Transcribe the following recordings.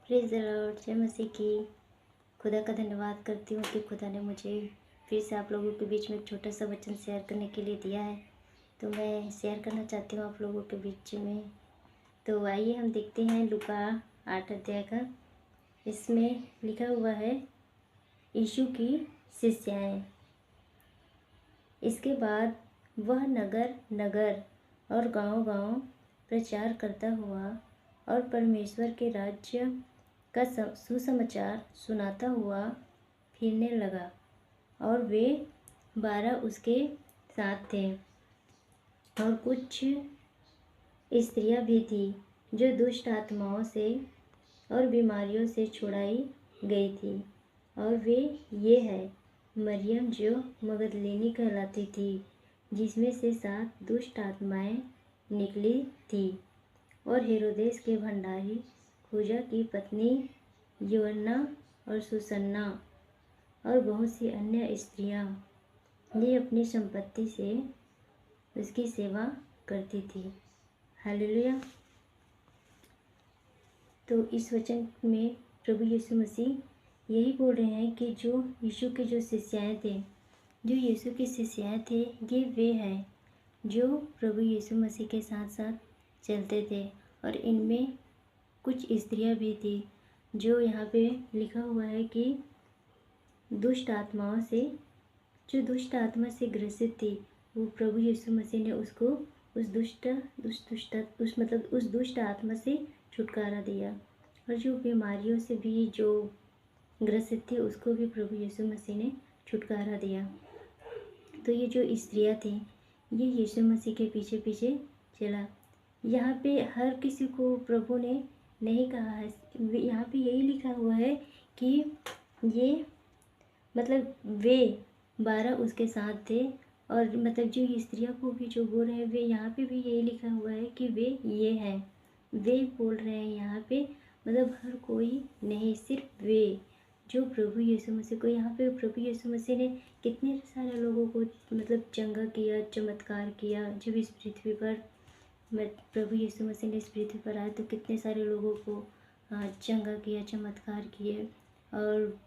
Praise the Lord, जय मसीह की। खुदा का धन्यवाद करती हूँ कि खुदा ने मुझे फिर से आप लोगों के बीच में एक छोटा सा वचन शेयर करने के लिए दिया है। तो मैं शेयर करना चाहती हूँ आप लोगों के बीच में। तो आइए हम देखते हैं लूका 8 अध्याय का। इसमें लिखा हुआ है यीशु की शिष्याएँ। इसके बाद वह नगर नगर और गांव-गांव प्रचार करता हुआ और परमेश्वर के राज्य का सुसमाचार सुनाता हुआ फिरने लगा। और वे 12 उसके साथ थे। और कुछ स्त्रियां भी थी जो दुष्ट आत्माओं से और बीमारियों से छुड़ाई गई थी। और वे ये है मरियम जो मगदलीनी कहलाती थी, जिसमें से 7 दुष्ट आत्माएं निकली थी, और हेरोदेस के भंडारी खुजा की पत्नी योअन्ना और सुसन्ना और बहुत सी अन्य स्त्रियां ये अपनी संपत्ति से उसकी सेवा करती थी। हालेलुया। तो इस वचन में प्रभु यीशु मसीह यही बोल रहे हैं कि जो यीशु के जो शिष्याएँ थे, जो यीशु के शिष्याएँ थे, ये वे हैं जो प्रभु यीशु मसीह के साथ साथ चलते थे। और इनमें कुछ स्त्रियां भी थी जो यहाँ पे लिखा हुआ है कि दुष्ट आत्माओं से, जो दुष्ट आत्मा से ग्रसित थी, वो प्रभु यीशु मसीह ने उसको उस दुष्ट आत्मा से छुटकारा दिया। और जो बीमारियों से भी जो ग्रसित थी, उसको भी प्रभु यीशु मसीह ने छुटकारा दिया। तो ये जो स्त्रियां थी, ये यीशु मसीह के पीछे पीछे चला। यहाँ पे हर किसी को प्रभु ने नहीं कहा है। यहाँ पे यही लिखा हुआ है कि ये मतलब वे 12 उसके साथ थे। और मतलब जो स्त्रियों को भी जो बोल रहे हैं, वे यहाँ पे भी यही लिखा हुआ है कि वे ये हैं। वे बोल रहे हैं यहाँ पे, मतलब हर कोई नहीं, सिर्फ वे जो प्रभु यीशु मसीह को, यहाँ पे प्रभु यीशु मसीह ने कितने सारे लोगों को मतलब चंगा किया, चमत्कार किया। जब इस पृथ्वी पर प्रभु यीशु मसीह ने इस पृथ्वी पर आए तो कितने सारे लोगों को चंगा किया, चमत्कार किए। और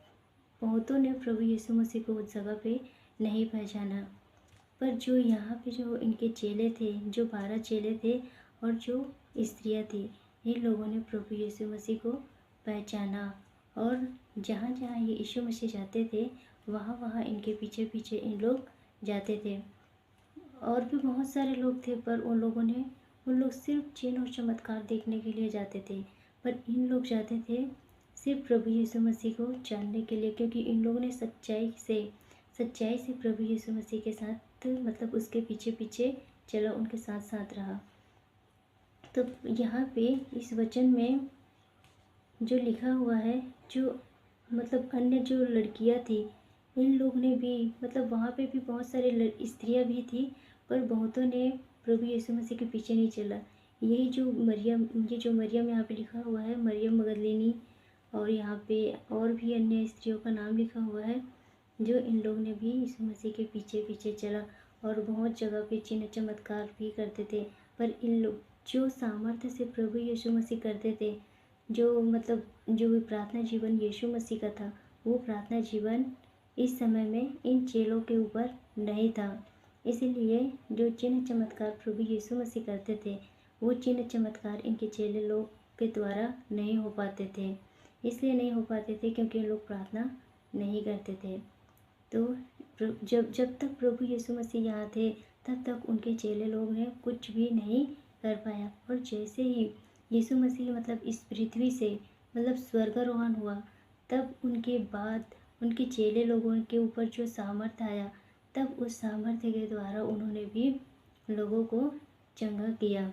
बहुतों ने प्रभु यीशु मसीह को उस जगह पे नहीं पहचाना। पर जो यहाँ पे जो इनके चेले थे, जो 12 चेले थे और जो स्त्रियाँ थी, इन लोगों ने प्रभु यीशु मसीह को पहचाना। और जहाँ जहाँ ये यीशु मसीह जाते थे, वहाँ वहाँ इनके पीछे पीछे इन लोग जाते थे। और भी बहुत सारे लोग थे, पर उन लोग सिर्फ चिन्ह और चमत्कार देखने के लिए जाते थे। पर इन लोग जाते थे सिर्फ प्रभु यीशु मसीह को जानने के लिए, क्योंकि इन लोगों ने सच्चाई से प्रभु यीशु मसीह के साथ, मतलब उसके पीछे पीछे चला, उनके साथ साथ रहा। तो यहाँ पे इस वचन में जो लिखा हुआ है, जो मतलब अन्य जो लड़कियाँ थी, इन लोग ने भी, मतलब वहाँ पे भी बहुत सारे स्त्रियाँ भी थी, पर बहुतों ने प्रभु यीशु मसीह के पीछे नहीं चला। यही जो मरियम यहाँ पे लिखा हुआ है, मरियम मगदलीनी, और यहाँ पे और भी अन्य स्त्रियों का नाम लिखा हुआ है, जो इन लोग ने भी यीशु मसीह के पीछे पीछे चला और बहुत जगह पे चिन्ह चमत्कार भी करते थे। पर इन लोग जो सामर्थ्य से प्रभु यीशु मसीह करते थे, जो मतलब जो भी प्रार्थना जीवन यीशु मसीह का था, वो प्रार्थना जीवन इस समय में इन चेलों के ऊपर नहीं था। इसीलिए जो चिन्ह चमत्कार प्रभु यीशु मसीह करते थे, वो चिन्ह चमत्कार इनके चेले लोग के द्वारा नहीं हो पाते थे। इसलिए नहीं हो पाते थे क्योंकि लोग प्रार्थना नहीं करते थे। तो जब तक प्रभु यीशु मसीह यहाँ थे, तब तक उनके चेले लोग ने कुछ भी नहीं कर पाया। और जैसे ही यीशु मसीह मतलब इस पृथ्वी से मतलब स्वर्गारोहण हुआ, तब उनके बाद उनके चेले लोगों के ऊपर जो सामर्थ्य आया, तब उस सामर्थ्य के द्वारा उन्होंने भी लोगों को चंगा किया।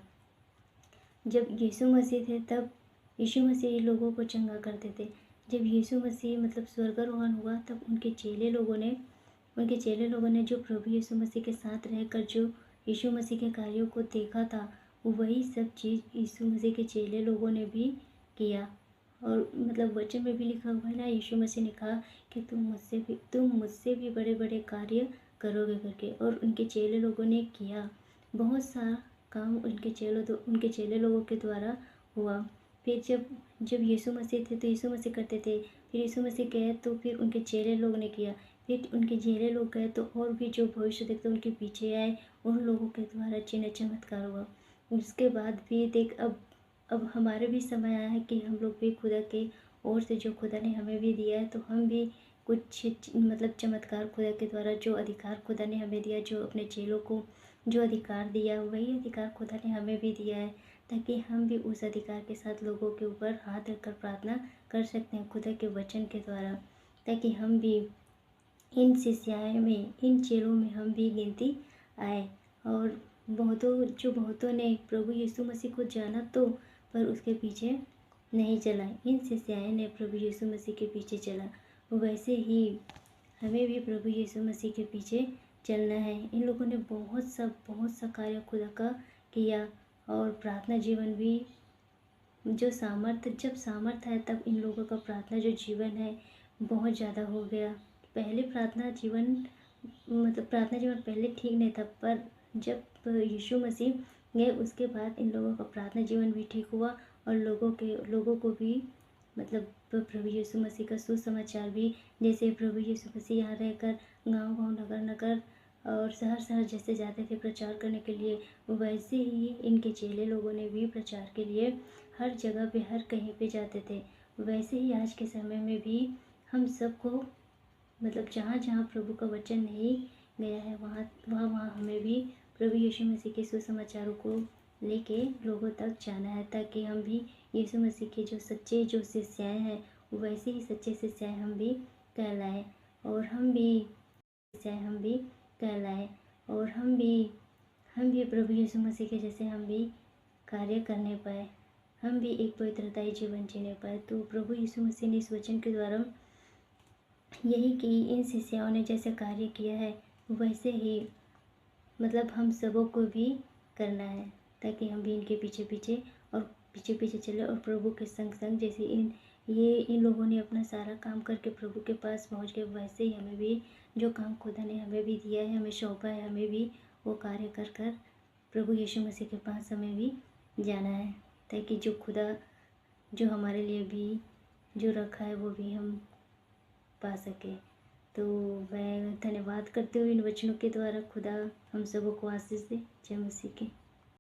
जब यीशु मसीह थे, तब यीशु मसीह लोगों को चंगा करते थे। जब यीशु मसीह मतलब स्वर्गारोहण हुआ, तब उनके चेले लोगों ने जो प्रभु यीशु मसीह के साथ रहकर जो यीशु मसीह के कार्यों को देखा था, वही सब चीज़ यीशु मसीह के चेले लोगों ने भी किया। और मतलब वचन में भी लिखा हुआ है ना, यीशु मसीह ने कहा कि तुम मुझसे भी बड़े बड़े कार्य करोगे करके। और उनके चेले लोगों ने किया, बहुत सा काम उनके चेले लोगों के द्वारा हुआ। फिर जब यीशु मसीह थे तो यीशु मसीह करते थे, फिर यीशु मसीह गए तो फिर उनके चेले लोग ने किया, फिर उनके चेले लोग गए तो और भी जो भविष्य देखते उनके पीछे आए, उन लोगों के द्वारा चिन्ह चमत्कार हुआ। उसके बाद भी देख, अब हमारे भी समय आया है कि हम लोग भी खुदा के ओर से जो खुदा ने हमें भी दिया है, तो हम भी कुछ मतलब चमत्कार खुदा के द्वारा जो अधिकार खुदा ने हमें दिया, जो अपने चेलों को जो अधिकार दिया, वही अधिकार खुदा ने हमें भी दिया है, ताकि हम भी उस अधिकार के साथ लोगों के ऊपर हाथ रखकर प्रार्थना कर सकते हैं खुदा के वचन के द्वारा, ताकि हम भी इन शिष्याओं में, इन चेलों में हम भी गिनती आए। और बहुतों ने प्रभु यीशु मसीह को जाना तो पर उसके पीछे नहीं चला, इन शिष्याओं ने प्रभु यीशु मसीह के पीछे चला। वैसे ही हमें भी प्रभु यीशु मसीह के पीछे चलना है। इन लोगों ने बहुत सा कार्य खुदा का किया, और प्रार्थना जीवन भी जब सामर्थ है तब इन लोगों का प्रार्थना जो जीवन है बहुत ज़्यादा हो गया। पहले प्रार्थना जीवन पहले ठीक नहीं था, पर जब यीशु मसीह गए उसके बाद इन लोगों का प्रार्थना जीवन भी ठीक हुआ, और लोगों को भी मतलब प्रभु यीशु मसीह का सुसमाचार भी, जैसे प्रभु यीशु मसीह यहाँ रहकर गांव-गांव, नगर-नगर और शहर-शहर जैसे जाते थे प्रचार करने के लिए, वैसे ही इनके चेले लोगों ने भी प्रचार के लिए हर जगह पे, हर कहीं पे जाते थे। वैसे ही आज के समय में भी हम सबको मतलब जहाँ-जहाँ प्रभु का वचन नहीं गया है, वहाँ हमें भी प्रभु यीशु मसीह के सुसमाचारों को लेके लोगों तक जाना है, ताकि हम भी यीशु मसीह के जो सच्चे जो शिष्याएँ हैं, वैसे ही सच्चे शिष्याएँ हम भी कहलाएँ, और हम भी कहलाएँ, और हम भी प्रभु यीशु मसीह के जैसे हम भी कार्य करने पाए, हम भी एक पवित्रताई जीवन जीने पाए। तो प्रभु यीशु मसीह ने इस वचन के द्वारा यही कि इन शिष्याओं ने जैसे कार्य किया है, वैसे ही मतलब हम सबों को भी करना है, ताकि हम भी इनके पीछे चले, और प्रभु के संग जैसे इन लोगों ने अपना सारा काम करके प्रभु के पास पहुंच गए, वैसे ही हमें भी जो काम खुदा ने हमें भी दिया है, हमें सौंपा है, हमें भी वो कार्य कर प्रभु यीशु मसीह के पास हमें भी जाना है, ताकि जो खुदा जो हमारे लिए भी जो रखा है वो भी हम पा सके। तो मैं धन्यवाद करते हुए इन वचनों के द्वारा खुदा हम सबों को आशीष दे। जय मसीह की।